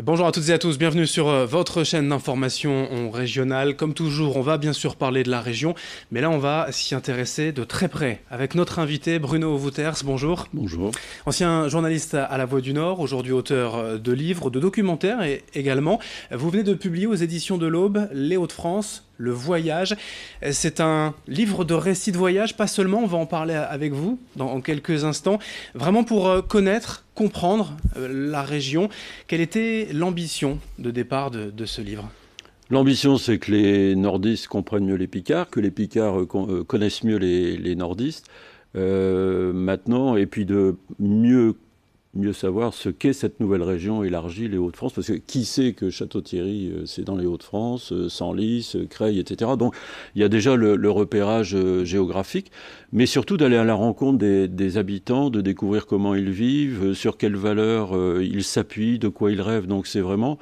Bonjour à toutes et à tous, bienvenue sur votre chaîne d'information régionale. Comme toujours, on va bien sûr parler de la région, mais là on va s'y intéresser de très près avec notre invité Bruno Wouters. Bonjour. Bonjour. Ancien journaliste à La Voix du Nord, aujourd'hui auteur de livres, de documentaires et également. Vous venez de publier aux éditions de l'Aube Les Hauts-de-France, Le Voyage. C'est un livre de récits de voyage, pas seulement, on va en parler avec vous dans quelques instants, vraiment pour connaître, comprendre la région. Quelle était l'ambition de départ de ce livre ? L'ambition, c'est que les nordistes comprennent mieux les Picards, que les Picards connaissent mieux les nordistes, maintenant, et puis de mieux savoir ce qu'est cette nouvelle région élargie, les Hauts-de-France, parce que qui sait que Château-Thierry, c'est dans les Hauts-de-France, Senlis, Creil, etc. Donc il y a déjà le repérage géographique, mais surtout d'aller à la rencontre des habitants, de découvrir comment ils vivent, sur quelles valeurs ils s'appuient, de quoi ils rêvent. Donc c'est vraiment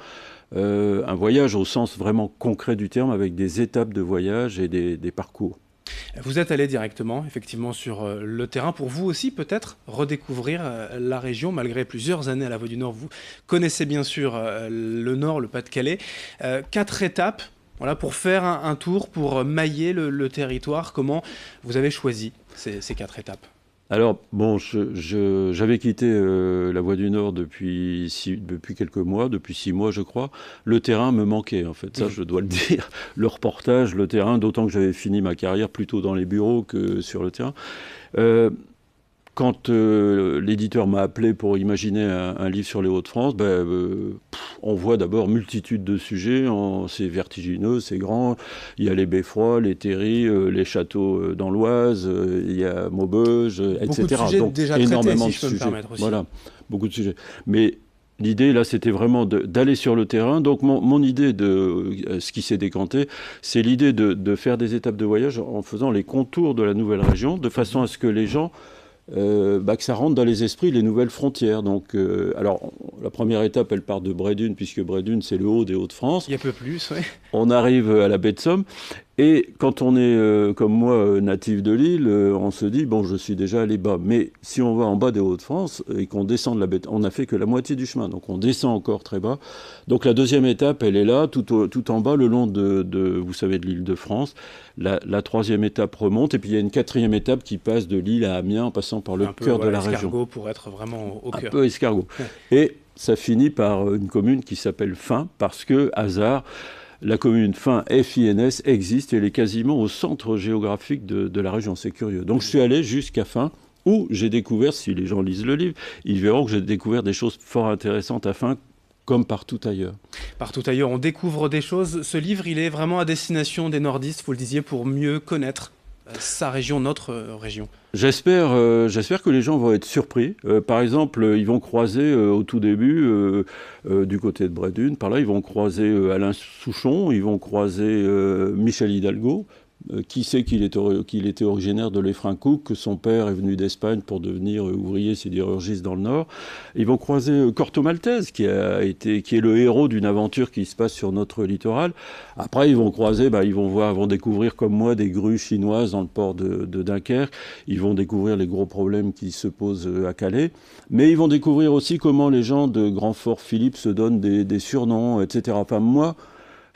un voyage au sens vraiment concret du terme, avec des étapes de voyage et des parcours. Vous êtes allé directement, effectivement, sur le terrain pour vous aussi peut-être redécouvrir la région, malgré plusieurs années à La Voix du Nord. Vous connaissez bien sûr le Nord, le Pas-de-Calais. 4 étapes voilà, pour faire un tour, pour mailler le territoire. Comment vous avez choisi ces 4 étapes ? Alors, bon, j'avais quitté La Voix du Nord depuis quelques mois, depuis 6 mois, je crois. Le terrain me manquait, en fait, ça, je dois le dire. Le reportage, le terrain, d'autant que j'avais fini ma carrière plutôt dans les bureaux que sur le terrain. Quand l'éditeur m'a appelé pour imaginer un livre sur les Hauts-de-France, on voit d'abord multitude de sujets. C'est vertigineux, c'est grand. Il y a les beffrois, les terris, les châteaux dans l'Oise, il y a Maubeuge, etc. Beaucoup de sujets Donc déjà énormément traités, si je de peux me sujets. permettre aussi. Voilà, beaucoup de sujets. Mais l'idée, là, c'était vraiment d'aller sur le terrain. Donc, mon idée de ce qui s'est décanté, c'est l'idée de faire des étapes de voyage en faisant les contours de la nouvelle région, de façon à ce que les gens que ça rentre dans les esprits les nouvelles frontières. Donc, alors, la première étape, elle part de Bray-Dunes, puisque Bray-Dunes, c'est le haut des Hauts-de-France. Il y a peu plus, oui. On arrive à la baie de Somme. Et quand on est, comme moi, natif de l'île, on se dit, bon, je suis déjà allé bas. Mais si on va en bas des Hauts-de-France et qu'on descend de la baie, on n'a fait que la moitié du chemin. Donc on descend encore très bas. Donc la deuxième étape, elle est là, tout en bas, le long vous savez, de l'île de France. La troisième étape remonte. Et puis il y a une quatrième étape qui passe de Lille à Amiens en passant par le cœur de la région. Escargot pour être vraiment au cœur. Un peu escargot. Et ça finit par une commune qui s'appelle Fain, parce que, hasard, la commune Fain, FINS, existe et elle est quasiment au centre géographique de la région. C'est curieux. Donc je suis allé jusqu'à Fain, où j'ai découvert, si les gens lisent le livre, ils verront que j'ai découvert des choses fort intéressantes à Fain, comme partout ailleurs. Partout ailleurs, on découvre des choses. Ce livre, il est vraiment à destination des nordistes, vous le disiez, pour mieux connaître sa région, notre région. J'espère que les gens vont être surpris. Par exemple, ils vont croiser au tout début, du côté de Bray-Dunes, par là, ils vont croiser Alain Souchon, ils vont croiser Michel Hidalgo. Qui sait qu'il était originaire de Lefrancouc, que son père est venu d'Espagne pour devenir ouvrier sidérurgiste dans le Nord. Ils vont croiser Corto Maltese, qui est le héros d'une aventure qui se passe sur notre littoral. Après, ils vont croiser, ils vont découvrir comme moi des grues chinoises dans le port de Dunkerque. Ils vont découvrir les gros problèmes qui se posent à Calais. Mais ils vont découvrir aussi comment les gens de Grand Fort Philippe se donnent des surnoms, etc. Enfin, moi,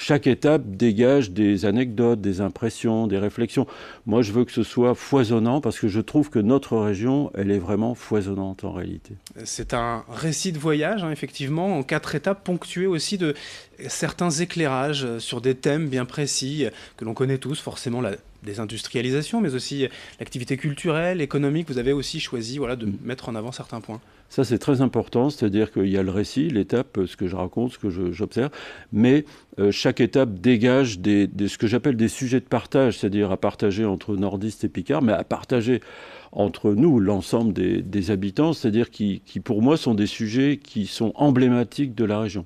chaque étape dégage des anecdotes, des impressions, des réflexions. Moi, je veux que ce soit foisonnant parce que je trouve que notre région, elle est vraiment foisonnante en réalité. C'est un récit de voyage, hein, effectivement, en 4 étapes, ponctué aussi de certains éclairages sur des thèmes bien précis que l'on connaît tous, forcément la désindustrialisation, mais aussi l'activité culturelle, économique. Vous avez aussi choisi de mettre en avant certains points. Ça, c'est très important, c'est-à-dire qu'il y a le récit, l'étape, ce que je raconte, ce que j'observe, mais chaque étape dégage ce que j'appelle des sujets de partage, c'est-à-dire à partager entre nordistes et picards, mais à partager entre nous, l'ensemble des habitants, c'est-à-dire qui, pour moi, sont des sujets qui sont emblématiques de la région.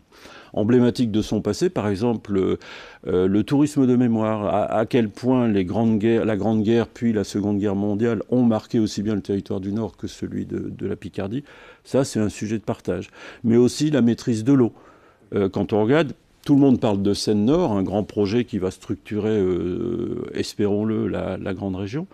Emblématiques de son passé, par exemple le tourisme de mémoire, à quel point la Grande Guerre puis la Seconde Guerre mondiale ont marqué aussi bien le territoire du Nord que celui de la Picardie. Ça, c'est un sujet de partage. Mais aussi la maîtrise de l'eau. Quand on regarde, tout le monde parle de Seine-Nord, un grand projet qui va structurer, espérons-le, la grande région.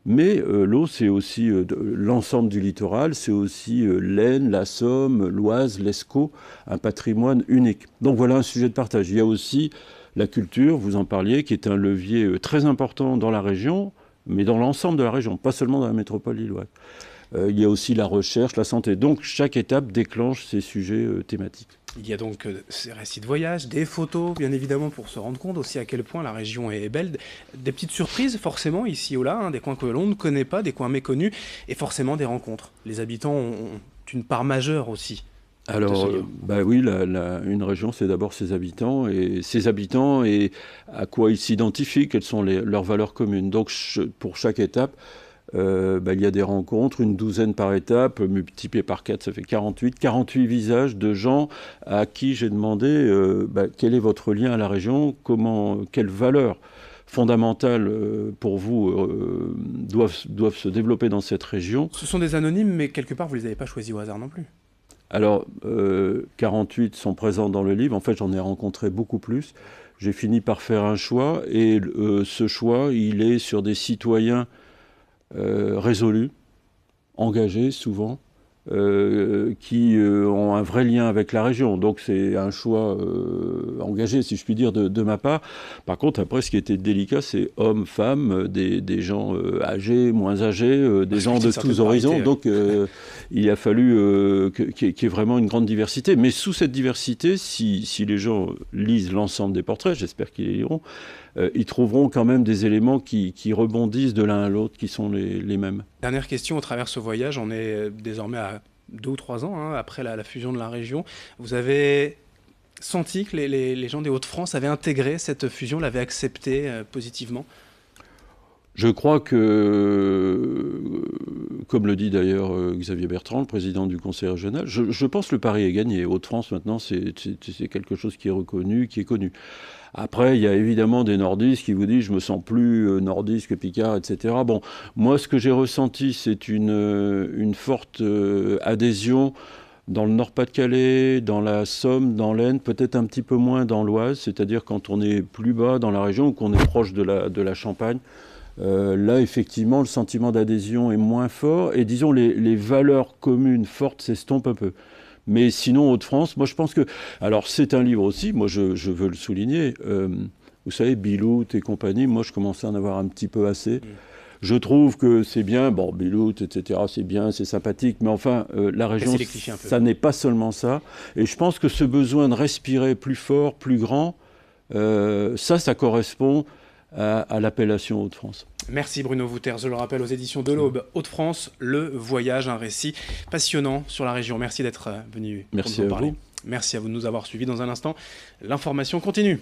Mais l'eau, c'est aussi l'ensemble du littoral, c'est aussi l'Aisne, la Somme, l'Oise, l'Escaut, un patrimoine unique. Donc voilà un sujet de partage. Il y a aussi la culture, vous en parliez, qui est un levier très important dans la région, mais dans l'ensemble de la région, pas seulement dans la métropole lilloise. Il y a aussi la recherche, la santé. Donc chaque étape déclenche ces sujets thématiques. Il y a donc ces récits de voyage, des photos, bien évidemment, pour se rendre compte aussi à quel point la région est belle. Des petites surprises, forcément, ici ou là, hein, des coins que l'on ne connaît pas, des coins méconnus, et forcément des rencontres. Les habitants ont une part majeure aussi. Alors, bah oui, une région, c'est d'abord ses habitants et à quoi ils s'identifient, quelles sont leurs valeurs communes. Donc, pour chaque étape, il y a des rencontres, une douzaine par étape, multiplié par 4, ça fait 48 visages de gens à qui j'ai demandé quel est votre lien à la région, quelles valeurs fondamentales pour vous doivent se développer dans cette région. Ce sont des anonymes, mais quelque part, vous ne les avez pas choisis au hasard non plus. Alors, 48 sont présents dans le livre. En fait, j'en ai rencontré beaucoup plus. J'ai fini par faire un choix, et ce choix, il est sur des citoyens résolus, engagés souvent, qui ont un vrai lien avec la région. Donc c'est un choix engagé, si je puis dire, de ma part. Par contre, après, ce qui était délicat, c'est hommes, femmes, des gens âgés, moins âgés, des gens de tous horizons. Donc il a fallu qu'il y ait vraiment une grande diversité. Mais sous cette diversité, si les gens lisent l'ensemble des portraits, j'espère qu'ils les liront, ils trouveront quand même des éléments qui rebondissent de l'un à l'autre, qui sont les mêmes. Dernière question, au travers de ce voyage, on est désormais à 2 ou 3 ans hein, après la fusion de la région. Vous avez senti que les gens des Hauts-de-France avaient intégré cette fusion, l'avaient acceptée positivement ? Je crois que, comme le dit d'ailleurs Xavier Bertrand, le président du Conseil régional, je pense que le pari est gagné. Hauts-de-France, maintenant, c'est quelque chose qui est reconnu, qui est connu. Après, il y a évidemment des nordistes qui vous disent « je me sens plus nordiste que Picard », etc. Bon, moi, ce que j'ai ressenti, c'est une forte adhésion dans le Nord-Pas-de-Calais, dans la Somme, dans l'Aisne, peut-être un petit peu moins dans l'Oise, c'est-à-dire quand on est plus bas dans la région ou qu'on est proche de la Champagne. Là, effectivement, le sentiment d'adhésion est moins fort et disons les valeurs communes fortes s'estompent un peu. Mais sinon, Hauts-de-France, moi je pense que... Alors c'est un livre aussi, moi je veux le souligner. Vous savez, Bilout et compagnie, moi je commençais à en avoir un petit peu assez. Je trouve que c'est bien, bon, Bilout, etc., c'est bien, c'est sympathique, mais enfin, la région, ça n'est pas seulement ça. Et je pense que ce besoin de respirer plus fort, plus grand, ça correspond à l'appellation Hauts-de-France. Merci Bruno Vouters, je le rappelle, aux éditions de l'Aube, Hauts-de-France, Le Voyage, un récit passionnant sur la région. Merci d'être venu pour nous en parler. Merci à vous de nous avoir suivis. Dans un instant, l'information continue.